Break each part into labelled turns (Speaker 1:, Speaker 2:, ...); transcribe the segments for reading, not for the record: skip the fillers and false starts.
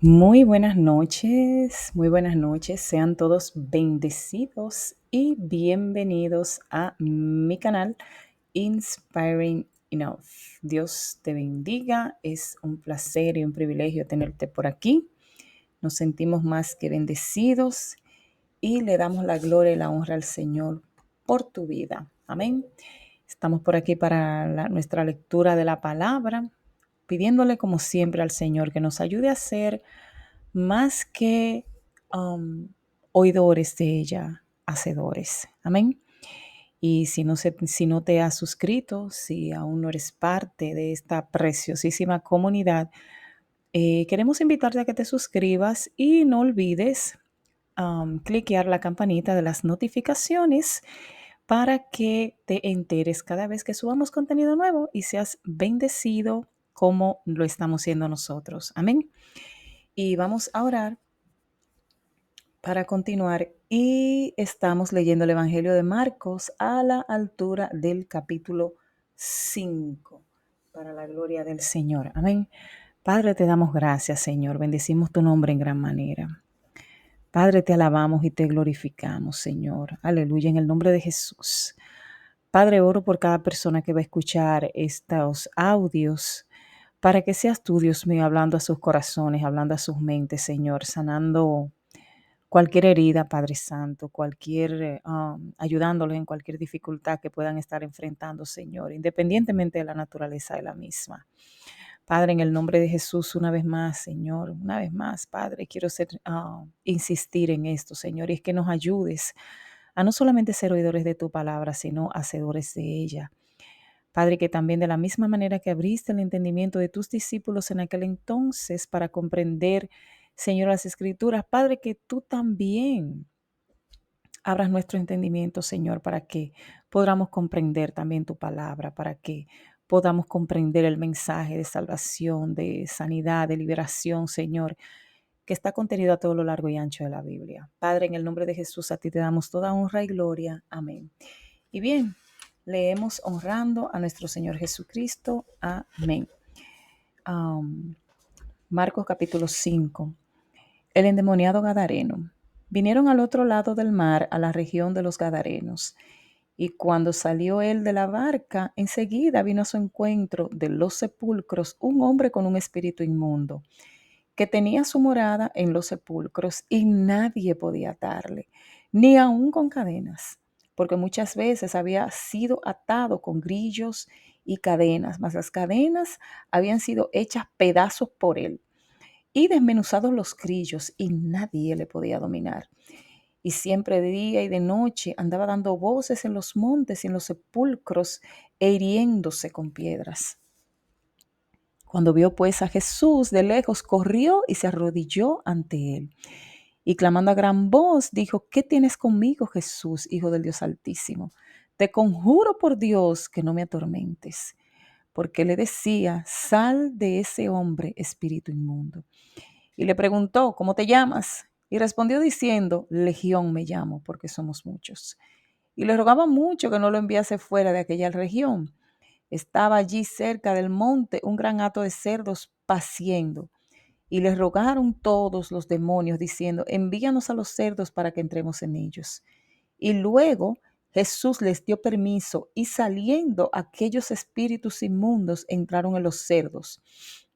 Speaker 1: Muy buenas noches, sean todos bendecidos y bienvenidos a mi canal Inspiring Enough. Dios te bendiga, es un placer y un privilegio tenerte por aquí. Nos sentimos más que bendecidos y le damos la gloria y la honra al Señor por tu vida. Amén. Estamos por aquí para nuestra lectura de la palabra, pidiéndole como siempre al Señor que nos ayude a ser más que um, oidores de ella, hacedores. Amén. Y si no te has suscrito, si aún no eres parte de esta preciosísima comunidad, queremos invitarte a que te suscribas y no olvides cliquear la campanita de las notificaciones para que te enteres cada vez que subamos contenido nuevo y seas bendecido como lo estamos siendo nosotros. Amén. Y vamos a orar para continuar y estamos leyendo el Evangelio de Marcos a la altura del capítulo 5 para la gloria del Señor. Amén. Padre, te damos gracias, Señor. Bendecimos tu nombre en gran manera. Padre, te alabamos y te glorificamos, Señor. Aleluya, en el nombre de Jesús. Padre, oro por cada persona que va a escuchar estos audios, para que seas tú, Dios mío, hablando a sus corazones, hablando a sus mentes, Señor, sanando cualquier herida, Padre Santo, ayudándoles en cualquier dificultad que puedan estar enfrentando, Señor, independientemente de la naturaleza de la misma. Padre, en el nombre de Jesús, una vez más, Señor, una vez más, Padre, quiero insistir en esto, Señor, y es que nos ayudes a no solamente ser oidores de tu palabra, sino hacedores de ella. Padre, que también de la misma manera que abriste el entendimiento de tus discípulos en aquel entonces para comprender, Señor, las escrituras, Padre, que tú también abras nuestro entendimiento, Señor, para que podamos comprender también tu palabra, para que podamos comprender el mensaje de salvación, de sanidad, de liberación, Señor, que está contenido a todo lo largo y ancho de la Biblia. Padre, en el nombre de Jesús, a ti te damos toda honra y gloria. Amén. Y bien, leemos honrando a nuestro Señor Jesucristo. Amén. Am, Marcos capítulo 5. El endemoniado Gadareno. Vinieron al otro lado del mar, a la región de los Gadarenos. Y cuando salió él de la barca, enseguida vino a su encuentro de los sepulcros un hombre con un espíritu inmundo, que tenía su morada en los sepulcros y nadie podía atarle, ni aun con cadenas, porque muchas veces había sido atado con grillos y cadenas, mas las cadenas habían sido hechas pedazos por él y desmenuzados los grillos y nadie le podía dominar. Y siempre de día y de noche andaba dando voces en los montes y en los sepulcros e hiriéndose con piedras. Cuando vio pues a Jesús de lejos, corrió y se arrodilló ante él. Y clamando a gran voz, dijo: ¿Qué tienes conmigo, Jesús, Hijo del Dios Altísimo? Te conjuro por Dios que no me atormentes. Porque le decía: sal de ese hombre, espíritu inmundo. Y le preguntó: ¿cómo te llamas? Y respondió diciendo: Legión me llamo, porque somos muchos. Y le rogaba mucho que no lo enviase fuera de aquella región. Estaba allí cerca del monte un gran hato de cerdos paciendo. Y le rogaron todos los demonios, diciendo: envíanos a los cerdos para que entremos en ellos. Y luego Jesús les dio permiso, y saliendo aquellos espíritus inmundos entraron en los cerdos,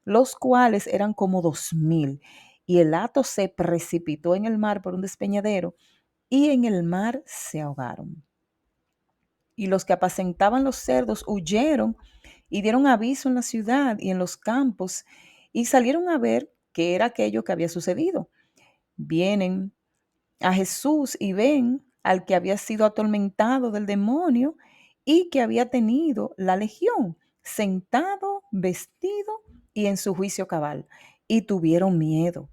Speaker 1: los cuales eran como 2000. Y el hato se precipitó en el mar por un despeñadero, y en el mar se ahogaron. Y los que apacentaban los cerdos huyeron y dieron aviso en la ciudad y en los campos, y salieron a ver qué era aquello que había sucedido. Vienen a Jesús y ven al que había sido atormentado del demonio y que había tenido la legión, sentado, vestido y en su juicio cabal. Y tuvieron miedo.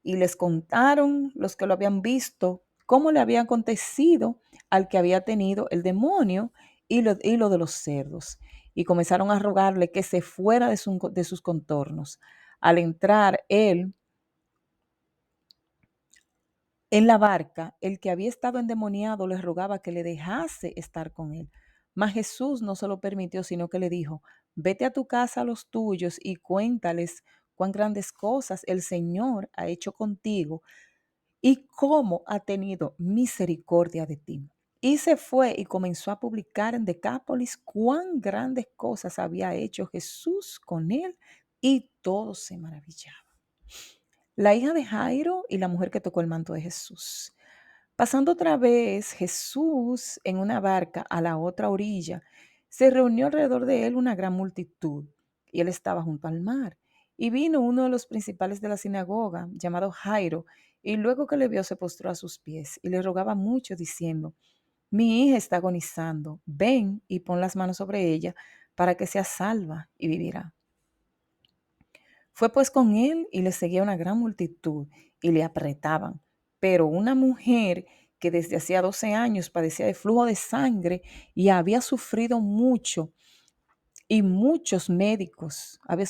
Speaker 1: Y les contaron los que lo habían visto cómo le había acontecido al que había tenido el demonio y lo de los cerdos. Y comenzaron a rogarle que se fuera de sus contornos. Al entrar él en la barca, el que había estado endemoniado le rogaba que le dejase estar con él. Mas Jesús no se lo permitió, sino que le dijo: vete a tu casa a los tuyos y cuéntales cuán grandes cosas el Señor ha hecho contigo y cómo ha tenido misericordia de ti. Y se fue y comenzó a publicar en Decápolis cuán grandes cosas había hecho Jesús con él y todos se maravillaban. La hija de Jairo y la mujer que tocó el manto de Jesús. Pasando otra vez Jesús en una barca a la otra orilla, se reunió alrededor de él una gran multitud, y él estaba junto al mar. Y vino uno de los principales de la sinagoga, llamado Jairo, y luego que le vio se postró a sus pies y le rogaba mucho, diciendo: Mi hija está agonizando, ven y pon las manos sobre ella para que sea salva y vivirá. Fue pues con él y le seguía una gran multitud y le apretaban. Pero una mujer que desde hacía 12 años padecía de flujo de sangre y había sufrido mucho, y muchos médicos, había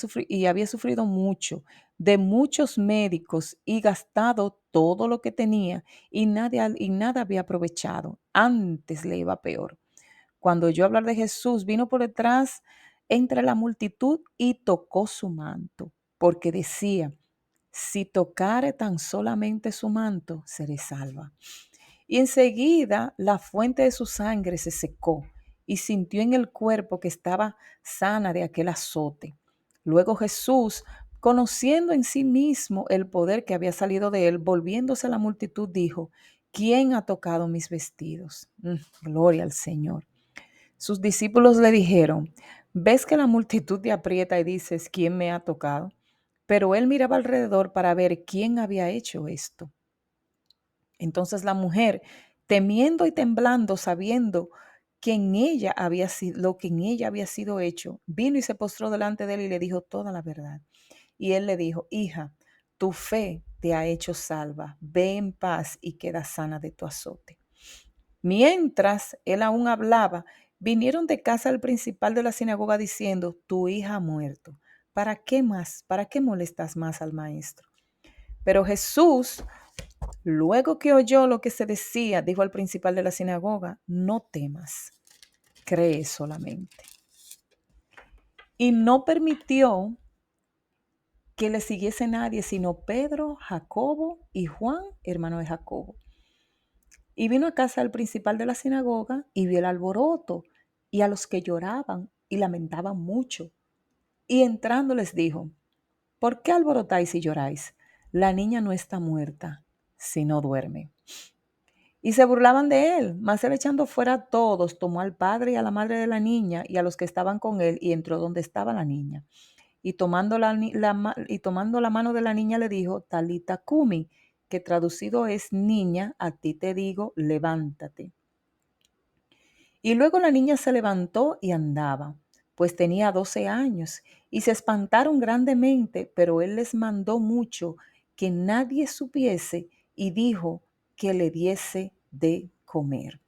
Speaker 1: sufrido mucho de muchos médicos y gastado todo lo que tenía, y nada había aprovechado, antes le iba peor. Cuando oyó hablar de Jesús, vino por detrás entre la multitud y tocó su manto, porque decía: si tocare tan solamente su manto, seré salva. Y enseguida la fuente de su sangre se secó y sintió en el cuerpo que estaba sana de aquel azote. Luego Jesús, conociendo en sí mismo el poder que había salido de él, volviéndose a la multitud, dijo: ¿Quién ha tocado mis vestidos? Gloria al Señor. Sus discípulos le dijeron: ¿Ves que la multitud te aprieta y dices: ¿Quién me ha tocado? Pero él miraba alrededor para ver quién había hecho esto. Entonces la mujer, temiendo y temblando, sabiendo que en ella había sido lo que en ella había sido hecho, vino y se postró delante de él y le dijo toda la verdad. Y él le dijo: Hija, tu fe te ha hecho salva, ve en paz y queda sana de tu azote. Mientras él aún hablaba, vinieron de casa al principal de la sinagoga diciendo: Tu hija ha muerto. ¿Para qué más? ¿Para qué molestas más al maestro? Pero Jesús, luego que oyó lo que se decía, dijo al principal de la sinagoga: No temas, cree solamente. Y no permitió que le siguiese nadie, sino Pedro, Jacobo y Juan, hermano de Jacobo. Y vino a casa del principal de la sinagoga y vio el alboroto y a los que lloraban y lamentaban mucho. Y entrando les dijo: ¿Por qué alborotáis y lloráis? La niña no está muerta, sino duerme. Y se burlaban de él, mas él, echando fuera a todos, tomó al padre y a la madre de la niña y a los que estaban con él, y entró donde estaba la niña. Y tomando la mano de la niña le dijo: Talita cumi, que traducido es: niña, a ti te digo, levántate. Y luego la niña se levantó y andaba, pues tenía 12 años, y se espantaron grandemente, pero él les mandó mucho que nadie supiese, y dijo que le diese de comer.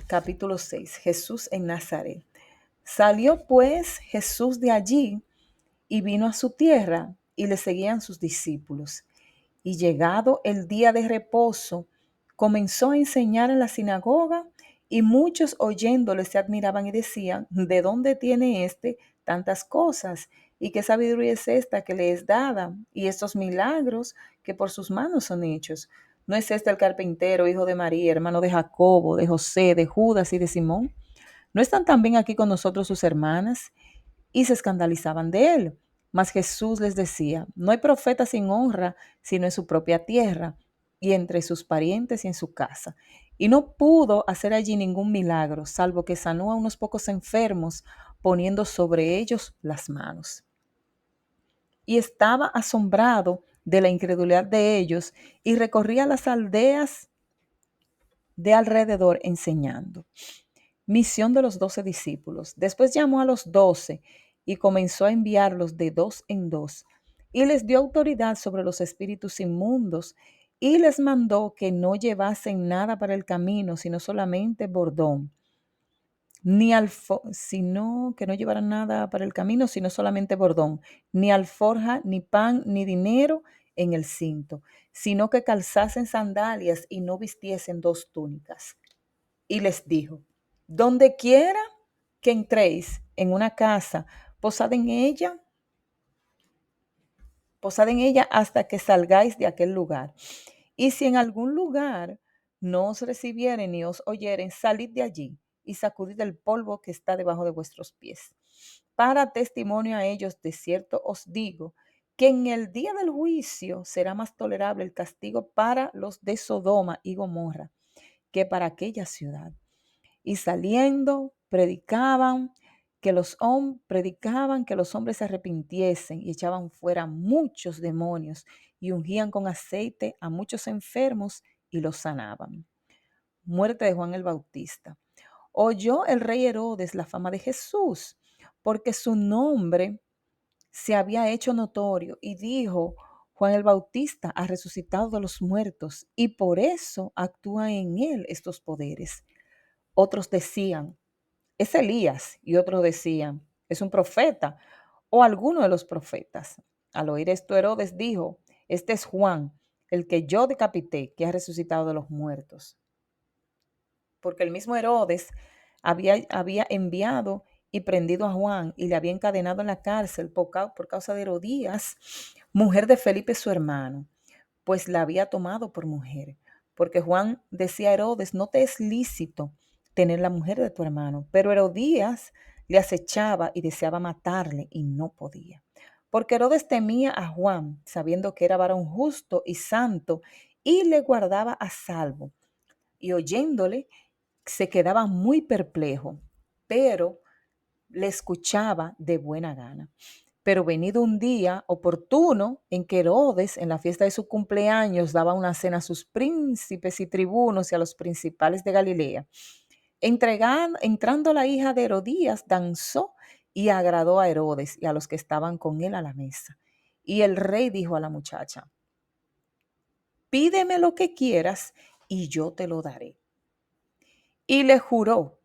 Speaker 1: Capítulo 6. Jesús en Nazaret. Salió pues Jesús de allí y vino a su tierra, y le seguían sus discípulos. Y llegado el día de reposo, comenzó a enseñar en la sinagoga, y muchos oyéndole se admiraban y decían: ¿De dónde tiene éste tantas cosas? ¿Y qué sabiduría es esta que le es dada? Y estos milagros que por sus manos son hechos. ¿No es este el carpintero, hijo de María, hermano de Jacobo, de José, de Judas y de Simón? ¿No están también aquí con nosotros sus hermanas? Y se escandalizaban de él. Mas Jesús les decía: No hay profeta sin honra, sino en su propia tierra, y entre sus parientes y en su casa. Y no pudo hacer allí ningún milagro, salvo que sanó a unos pocos enfermos, poniendo sobre ellos las manos. Y estaba asombrado de la incredulidad de ellos, y recorría las aldeas de alrededor enseñando. Misión de los 12 discípulos. Después llamó a los 12 y comenzó a enviarlos de dos en dos, y les dio autoridad sobre los espíritus inmundos, y les mandó que no llevasen nada para el camino, sino solamente bordón, sino que no llevaran nada para el camino, sino solamente bordón, ni alforja, ni pan, ni dinero en el cinto, sino que calzasen sandalias y no vistiesen dos túnicas. Y les dijo: Donde quiera que entréis en una casa, posad en ella posad en ella hasta que salgáis de aquel lugar. Y si en algún lugar no os recibieren ni os oyeren, salid de allí y sacudid el polvo que está debajo de vuestros pies. Para testimonio a ellos, de cierto os digo, que en el día del juicio será más tolerable el castigo para los de Sodoma y Gomorra que para aquella ciudad. Y saliendo, predicaban que los hombres se arrepintiesen y echaban fuera muchos demonios y ungían con aceite a muchos enfermos y los sanaban. Muerte de Juan el Bautista. Oyó el rey Herodes la fama de Jesús, porque su nombre se había hecho notorio, y dijo: Juan el Bautista ha resucitado de los muertos, y por eso actúan en él estos poderes. Otros decían: es Elías, y otros decían: es un profeta, o alguno de los profetas. Al oír esto, Herodes dijo: este es Juan, el que yo decapité, que ha resucitado de los muertos. Porque el mismo Herodes había enviado y prendido a Juan y le había encadenado en la cárcel por causa de Herodías, mujer de Felipe su hermano, pues la había tomado por mujer. Porque Juan decía a Herodes: no te es lícito tener la mujer de tu hermano. Pero Herodías le acechaba y deseaba matarle y no podía. Porque Herodes temía a Juan, sabiendo que era varón justo y santo, y le guardaba a salvo. Y oyéndole, se quedaba muy perplejo, pero le escuchaba de buena gana. Pero venido un día oportuno en que Herodes, en la fiesta de su cumpleaños, daba una cena a sus príncipes y tribunos y a los principales de Galilea, entrando la hija de Herodías, danzó y agradó a Herodes y a los que estaban con él a la mesa. Y el rey dijo a la muchacha: pídeme lo que quieras y yo te lo daré. Y le juró: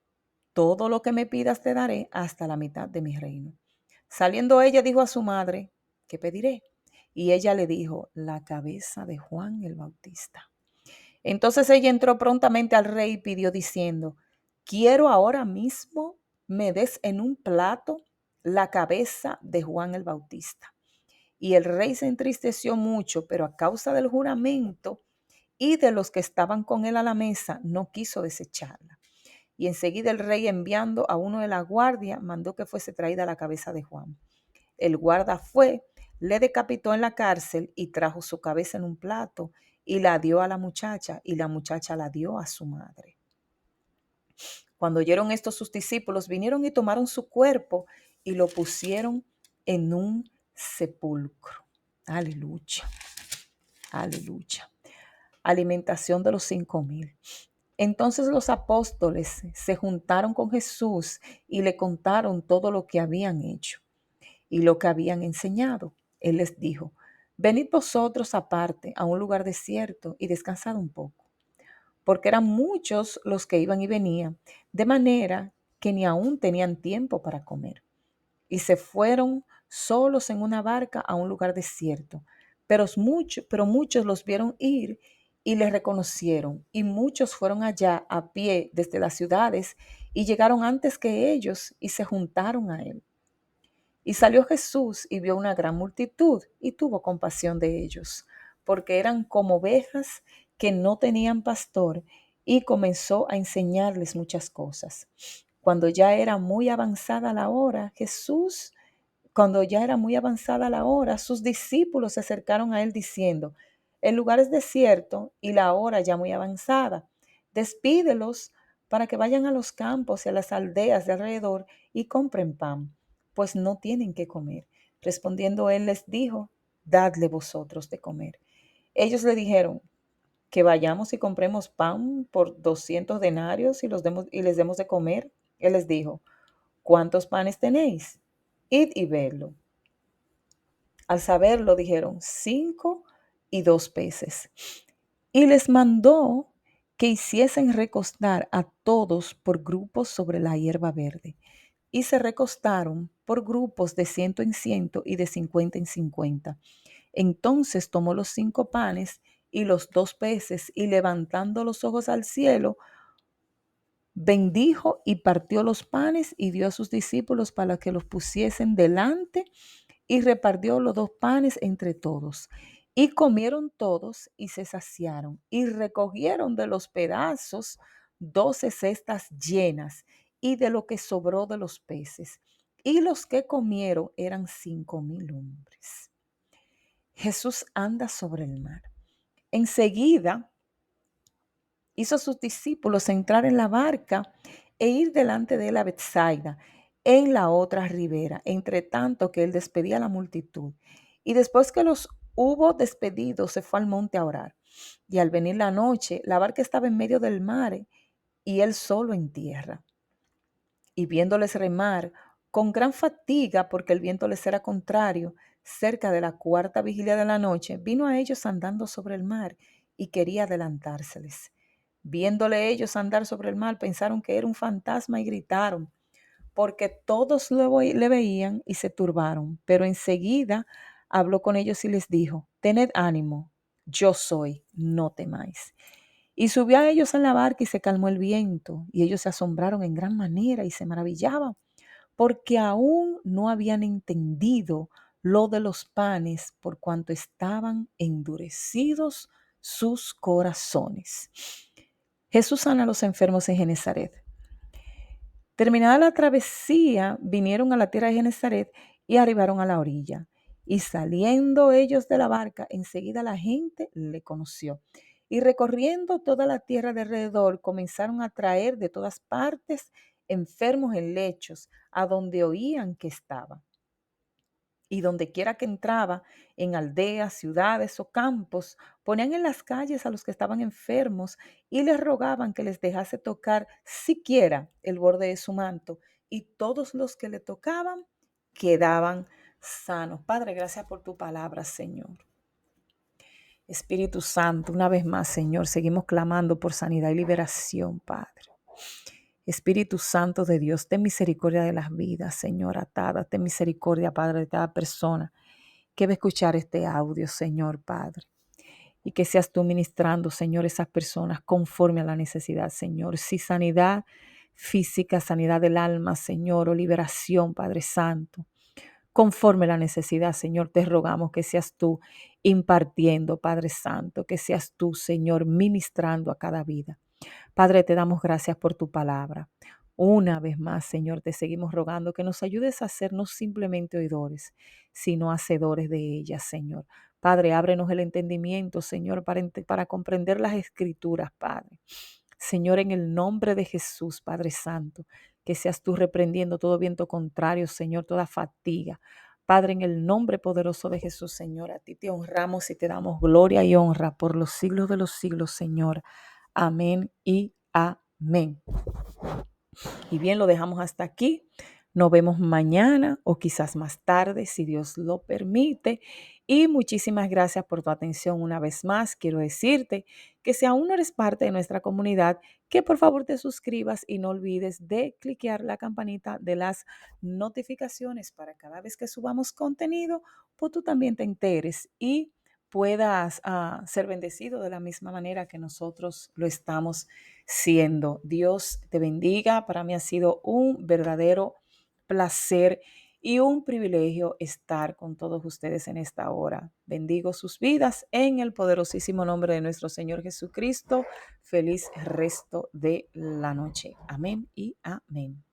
Speaker 1: todo lo que me pidas te daré, hasta la mitad de mi reino. Saliendo ella, dijo a su madre: ¿qué pediré? Y ella le dijo: la cabeza de Juan el Bautista. Entonces ella entró prontamente al rey y pidió diciendo: quiero ahora mismo me des en un plato la cabeza de Juan el Bautista. Y el rey se entristeció mucho, pero a causa del juramento y de los que estaban con él a la mesa, no quiso desecharla. Y enseguida el rey, enviando a uno de la guardia, mandó que fuese traída la cabeza de Juan. El guarda fue, le decapitó en la cárcel y trajo su cabeza en un plato y la dio a la muchacha, y la muchacha la dio a su madre. Cuando oyeron esto, sus discípulos vinieron y tomaron su cuerpo y lo pusieron en un sepulcro. Aleluya, aleluya. Alimentación de los 5,000. Entonces los apóstoles se juntaron con Jesús y le contaron todo lo que habían hecho y lo que habían enseñado. Él les dijo: venid vosotros aparte a un lugar desierto y descansad un poco, porque eran muchos los que iban y venían, de manera que ni aún tenían tiempo para comer. Y se fueron solos en una barca a un lugar desierto. Pero muchos los vieron ir y les reconocieron, y muchos fueron allá a pie desde las ciudades y llegaron antes que ellos y se juntaron a él. Y salió Jesús y vio una gran multitud y tuvo compasión de ellos, porque eran como ovejas que no tenían pastor, y comenzó a enseñarles muchas cosas. Cuando ya era muy avanzada la hora, sus discípulos se acercaron a él diciendo: el lugar es desierto y la hora ya muy avanzada. Despídelos para que vayan a los campos y a las aldeas de alrededor y compren pan, pues no tienen qué comer. Respondiendo él les dijo: dadle vosotros de comer. Ellos le dijeron: que vayamos y compremos pan por 200 denarios y les demos de comer. Él les dijo: ¿cuántos panes tenéis? Id y vedlo. Al saberlo, dijeron: 5 y 2 peces. Y les mandó que hiciesen recostar a todos por grupos sobre la hierba verde. Y se recostaron por grupos de 100 en 100 y de 50 en 50. Entonces tomó los 5 panes y los 2 peces, y levantando los ojos al cielo, bendijo y partió los panes y dio a sus discípulos para que los pusiesen delante, y repartió los 2 panes entre todos. Y comieron todos y se saciaron, y recogieron de los pedazos 12 cestas llenas, y de lo que sobró de los peces. Y los que comieron eran 5,000 hombres. Jesús anda sobre el mar. Enseguida hizo a sus discípulos entrar en la barca e ir delante de él a Bethsaida, en la otra ribera, entre tanto que él despedía a la multitud. Y después que los hubo despedido, se fue al monte a orar. Y al venir la noche, la barca estaba en medio del mar y él solo en tierra. Y viéndoles remar con gran fatiga, porque el viento les era contrario, cerca de la cuarta vigilia de la noche, vino a ellos andando sobre el mar y quería adelantárseles. Viéndole ellos andar sobre el mar, pensaron que era un fantasma y gritaron, porque todos le veían y se turbaron. Pero enseguida habló con ellos y les dijo: tened ánimo, yo soy, no temáis. Y subió a ellos en la barca y se calmó el viento, y ellos se asombraron en gran manera y se maravillaban, porque aún no habían entendido lo de los panes, por cuanto estaban endurecidos sus corazones. Jesús sana a los enfermos en Genezaret. Terminada la travesía, vinieron a la tierra de Genezaret y arribaron a la orilla. Y saliendo ellos de la barca, enseguida la gente le conoció. Y recorriendo toda la tierra de alrededor, comenzaron a traer de todas partes enfermos en lechos, a donde oían que estaba. Y donde quiera que entraba, en aldeas, ciudades o campos, ponían en las calles a los que estaban enfermos y les rogaban que les dejase tocar siquiera el borde de su manto. Y todos los que le tocaban quedaban sanos. Padre, gracias por tu palabra, Señor. Espíritu Santo, una vez más, Señor, seguimos clamando por sanidad y liberación, Padre. Espíritu Santo de Dios, ten misericordia de las vidas, Señor, atadas. Ten misericordia, Padre, de cada persona que va a escuchar este audio, Señor, Padre. Y que seas tú ministrando, Señor, esas personas conforme a la necesidad, Señor. Si sanidad física, sanidad del alma, Señor, o liberación, Padre Santo. Conforme a la necesidad, Señor, te rogamos que seas tú impartiendo, Padre Santo, que seas tú, Señor, ministrando a cada vida. Padre, te damos gracias por tu palabra. Una vez más, Señor, te seguimos rogando que nos ayudes a ser no simplemente oidores, sino hacedores de ella, Señor. Padre, ábrenos el entendimiento, Señor, para comprender las escrituras, Padre. Señor, en el nombre de Jesús, Padre Santo, que seas tú reprendiendo todo viento contrario, Señor, toda fatiga. Padre, en el nombre poderoso de Jesús, Señor, a ti te honramos y te damos gloria y honra por los siglos de los siglos, Señor. Amén y amén. Y bien, lo dejamos hasta aquí. Nos vemos mañana o quizás más tarde, si Dios lo permite. Y muchísimas gracias por tu atención una vez más. Quiero decirte que si aún no eres parte de nuestra comunidad, que por favor te suscribas y no olvides de cliquear la campanita de las notificaciones para cada vez que subamos contenido, pues tú también te enteres y puedas ser bendecido de la misma manera que nosotros lo estamos siendo. Dios te bendiga. Para mí ha sido un verdadero placer y un privilegio estar con todos ustedes en esta hora. Bendigo sus vidas en el poderosísimo nombre de nuestro Señor Jesucristo. Feliz resto de la noche. Amén y amén.